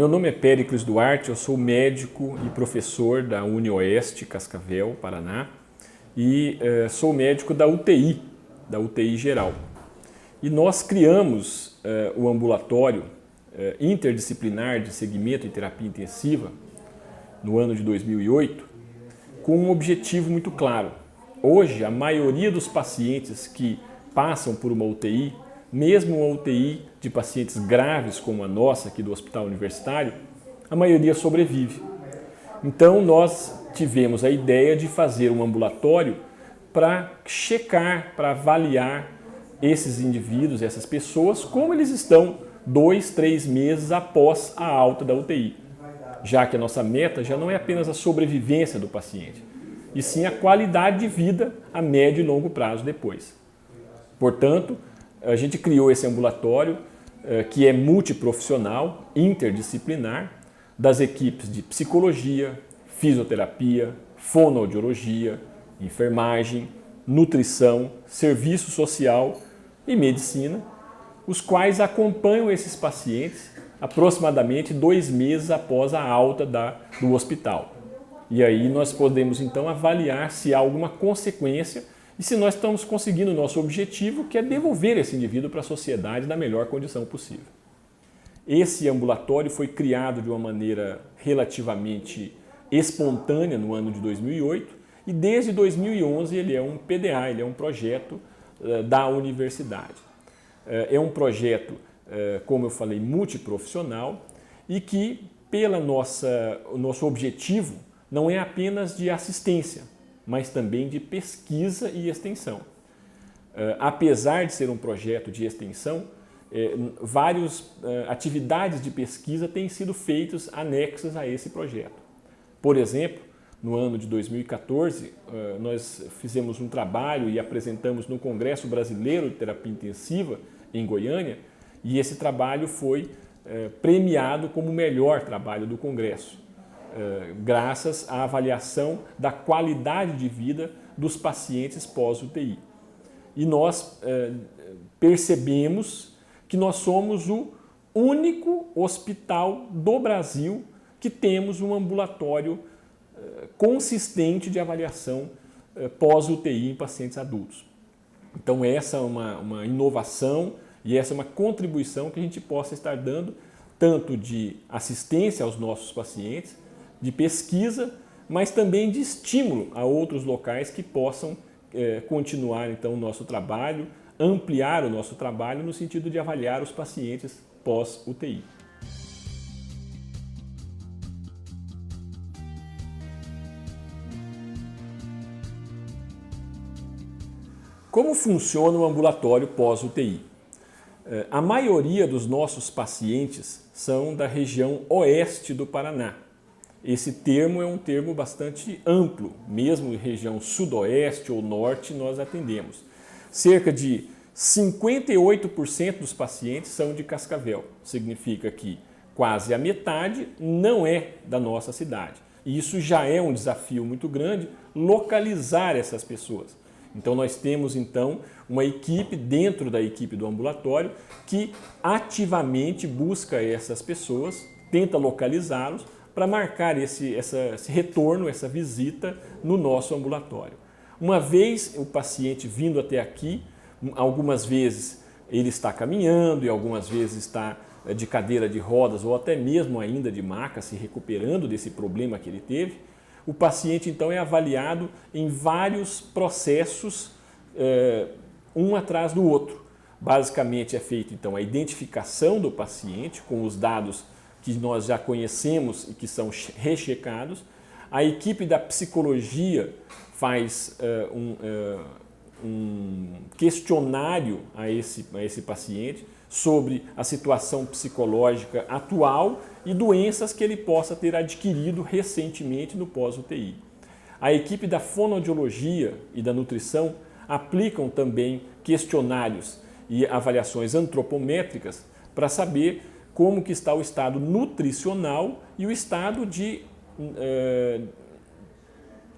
Meu nome é Péricles Duarte, eu sou médico e professor da UniOeste, Cascavel, Paraná, e sou médico da UTI geral. E nós criamos o ambulatório interdisciplinar de segmento e terapia intensiva no ano de 2008 com um objetivo muito claro. Hoje, a maioria dos pacientes que passam por uma UTI, mesmo uma UTI de pacientes graves como a nossa aqui do Hospital Universitário, a maioria sobrevive. Então nós tivemos a ideia de fazer um ambulatório para checar, para avaliar esses indivíduos, essas pessoas, como eles estão 2, 3 meses após a alta da UTI. Já que a nossa meta já não é apenas a sobrevivência do paciente, e sim a qualidade de vida a médio e longo prazo depois. Portanto, a gente criou esse ambulatório que é multiprofissional, interdisciplinar, das equipes de psicologia, fisioterapia, fonoaudiologia, enfermagem, nutrição, serviço social e medicina, os quais acompanham esses pacientes aproximadamente 2 meses após a alta do hospital. E aí nós podemos então avaliar se há alguma consequência e se nós estamos conseguindo o nosso objetivo, que é devolver esse indivíduo para a sociedade na melhor condição possível. Esse ambulatório foi criado de uma maneira relativamente espontânea no ano de 2008 e desde 2011 ele é um PDA, ele é um projeto da universidade. É um projeto, como eu falei, multiprofissional e que, o nosso objetivo não é apenas de assistência, mas também de pesquisa e extensão. Apesar de ser um projeto de extensão, várias atividades de pesquisa têm sido feitas anexas a esse projeto. Por exemplo, no ano de 2014, nós fizemos um trabalho e apresentamos no Congresso Brasileiro de Terapia Intensiva, em Goiânia, e esse trabalho foi premiado como o melhor trabalho do Congresso, graças à avaliação da qualidade de vida dos pacientes pós-UTI. E nós percebemos que nós somos o único hospital do Brasil que temos um ambulatório consistente de avaliação pós-UTI em pacientes adultos. Então essa é uma inovação e essa é uma contribuição que a gente possa estar dando tanto de assistência aos nossos pacientes, de pesquisa, mas também de estímulo a outros locais que possam continuar então o nosso trabalho, ampliar o nosso trabalho no sentido de avaliar os pacientes pós-UTI. Como funciona o ambulatório pós-UTI? A maioria dos nossos pacientes são da região oeste do Paraná. Esse termo é um termo bastante amplo, mesmo em região sudoeste ou norte nós atendemos. Cerca de 58% dos pacientes são de Cascavel, significa que quase a metade não é da nossa cidade. E isso já é um desafio muito grande, localizar essas pessoas. Então nós temos então uma equipe dentro da equipe do ambulatório que ativamente busca essas pessoas, tenta localizá-los para marcar esse retorno, essa visita no nosso ambulatório. Uma vez o paciente vindo até aqui, algumas vezes ele está caminhando e algumas vezes está de cadeira de rodas ou até mesmo ainda de maca, se recuperando desse problema que ele teve, o paciente então é avaliado em vários processos, um atrás do outro. Basicamente é feita então a identificação do paciente com os dados que nós já conhecemos e que são rechecados. A equipe da psicologia faz um questionário a esse paciente sobre a situação psicológica atual e doenças que ele possa ter adquirido recentemente no pós-UTI. A equipe da fonoaudiologia e da nutrição aplicam também questionários e avaliações antropométricas para saber como que está o estado nutricional e o estado de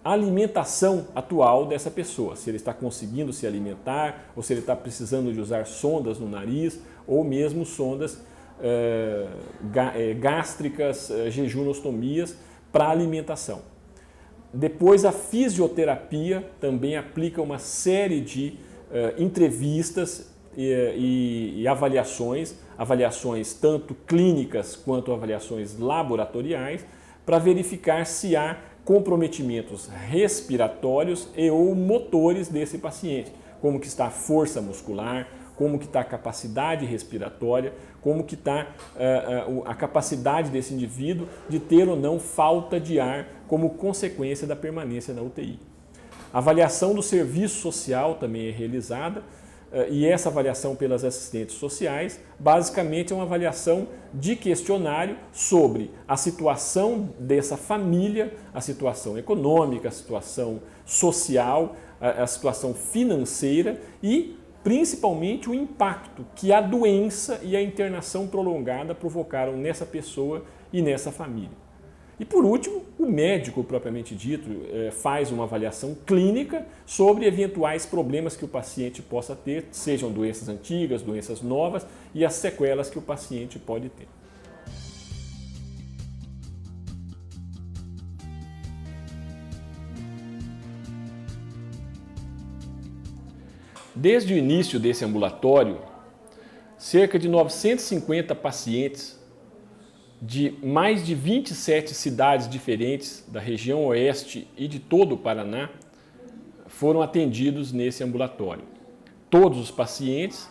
alimentação atual dessa pessoa, se ele está conseguindo se alimentar ou se ele está precisando de usar sondas no nariz ou mesmo sondas gástricas, jejunostomias para alimentação. Depois, a fisioterapia também aplica uma série de entrevistas e avaliações tanto clínicas quanto avaliações laboratoriais, para verificar se há comprometimentos respiratórios e ou motores desse paciente, como que está a força muscular, como que está a capacidade respiratória, como que está a capacidade desse indivíduo de ter ou não falta de ar como consequência da permanência na UTI. A avaliação do serviço social também é realizada, e essa avaliação pelas assistentes sociais basicamente é uma avaliação de questionário sobre a situação dessa família, a situação econômica, a situação social, a situação financeira e principalmente o impacto que a doença e a internação prolongada provocaram nessa pessoa e nessa família. E por último, o médico propriamente dito faz uma avaliação clínica sobre eventuais problemas que o paciente possa ter, sejam doenças antigas, doenças novas e as sequelas que o paciente pode ter. Desde o início desse ambulatório, cerca de 950 pacientes de mais de 27 cidades diferentes da região oeste e de todo o Paraná foram atendidos nesse ambulatório. Todos os pacientes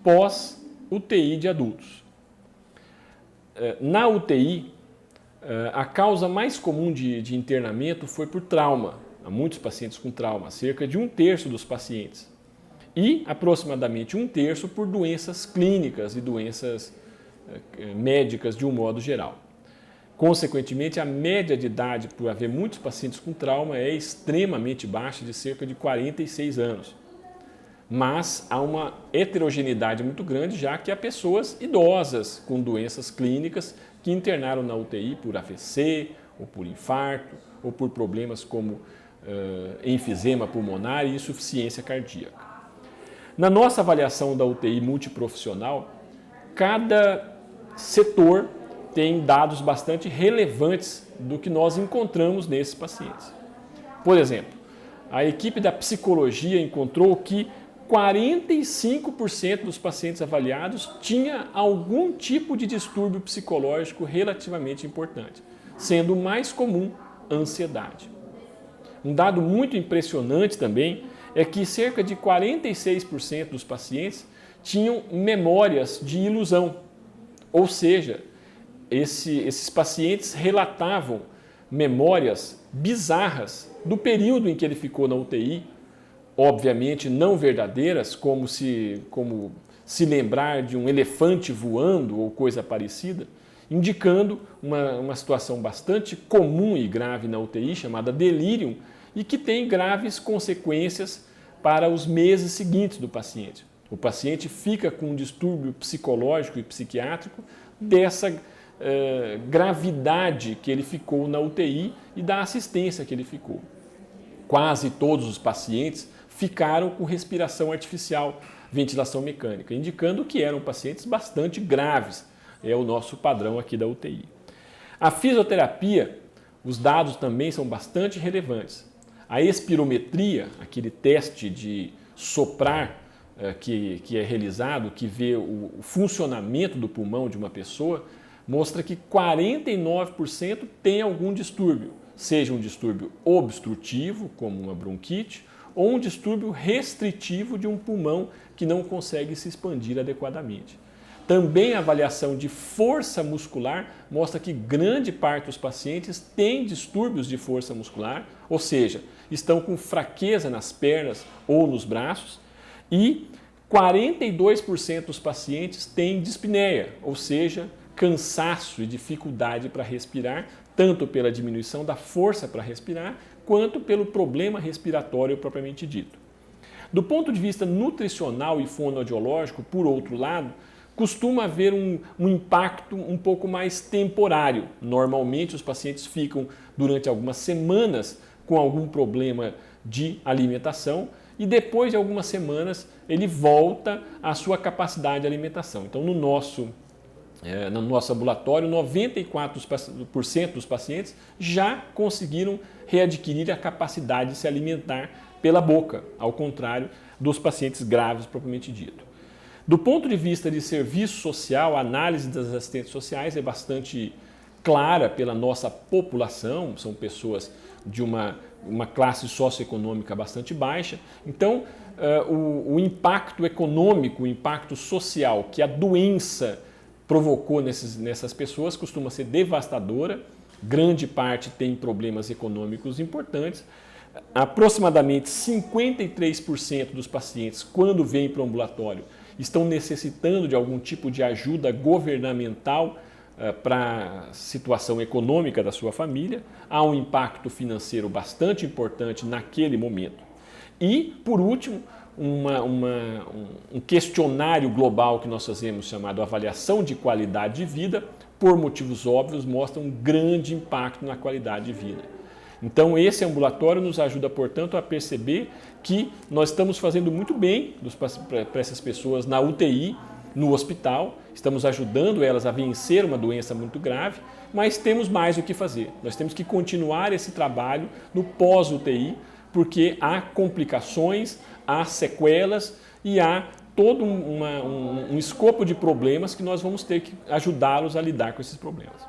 pós-UTI de adultos. Na UTI, a causa mais comum de internamento foi por trauma. Há muitos pacientes com trauma, cerca de 1/3 dos pacientes. E aproximadamente 1/3 por doenças clínicas e doenças médicas de um modo geral. Consequentemente, a média de idade por haver muitos pacientes com trauma é extremamente baixa, de cerca de 46 anos. Mas há uma heterogeneidade muito grande, já que há pessoas idosas com doenças clínicas que internaram na UTI por AVC, ou por infarto, ou por problemas como enfisema pulmonar e insuficiência cardíaca. Na nossa avaliação da UTI multiprofissional, cada setor tem dados bastante relevantes do que nós encontramos nesses pacientes. Por exemplo, a equipe da psicologia encontrou que 45% dos pacientes avaliados tinha algum tipo de distúrbio psicológico relativamente importante, sendo o mais comum a ansiedade. Um dado muito impressionante também é que cerca de 46% dos pacientes tinham memórias de ilusão. Ou seja, esses pacientes relatavam memórias bizarras do período em que ele ficou na UTI, obviamente não verdadeiras, como se lembrar de um elefante voando ou coisa parecida, indicando uma situação bastante comum e grave na UTI, chamada delírio, e que tem graves consequências para os meses seguintes do paciente. O paciente fica com um distúrbio psicológico e psiquiátrico dessa gravidade que ele ficou na UTI e da assistência que ele ficou. Quase todos os pacientes ficaram com respiração artificial, ventilação mecânica, indicando que eram pacientes bastante graves. É o nosso padrão aqui da UTI. A fisioterapia, os dados também são bastante relevantes. A espirometria, aquele teste de soprar que é realizado, que vê o funcionamento do pulmão de uma pessoa, mostra que 49% tem algum distúrbio, seja um distúrbio obstrutivo, como uma bronquite, ou um distúrbio restritivo de um pulmão que não consegue se expandir adequadamente. Também a avaliação de força muscular mostra que grande parte dos pacientes tem distúrbios de força muscular, ou seja, estão com fraqueza nas pernas ou nos braços, e 42% dos pacientes têm dispneia, ou seja, cansaço e dificuldade para respirar, tanto pela diminuição da força para respirar, quanto pelo problema respiratório propriamente dito. Do ponto de vista nutricional e fonoaudiológico, por outro lado, costuma haver um impacto um pouco mais temporário. Normalmente os pacientes ficam durante algumas semanas com algum problema de alimentação e depois de algumas semanas ele volta à sua capacidade de alimentação. Então, no nosso no nosso ambulatório, 94% dos pacientes já conseguiram readquirir a capacidade de se alimentar pela boca, ao contrário dos pacientes graves propriamente dito. Do ponto de vista de serviço social, a análise das assistentes sociais é bastante clara pela nossa população, são pessoas de uma classe socioeconômica bastante baixa. Então, o impacto econômico, o impacto social que a doença provocou nessas pessoas costuma ser devastadora. Grande parte tem problemas econômicos importantes. Aproximadamente 53% dos pacientes, quando vêm para o ambulatório, estão necessitando de algum tipo de ajuda governamental para a situação econômica da sua família. Há um impacto financeiro bastante importante naquele momento. E, por último, um questionário global que nós fazemos chamado Avaliação de Qualidade de Vida, por motivos óbvios, mostra um grande impacto na qualidade de vida. Então, esse ambulatório nos ajuda, portanto, a perceber que nós estamos fazendo muito bem para essas pessoas na UTI, no hospital, estamos ajudando elas a vencer uma doença muito grave, mas temos mais o que fazer. Nós temos que continuar esse trabalho no pós-UTI, porque há complicações, há sequelas e há todo um escopo de problemas que nós vamos ter que ajudá-los a lidar com esses problemas.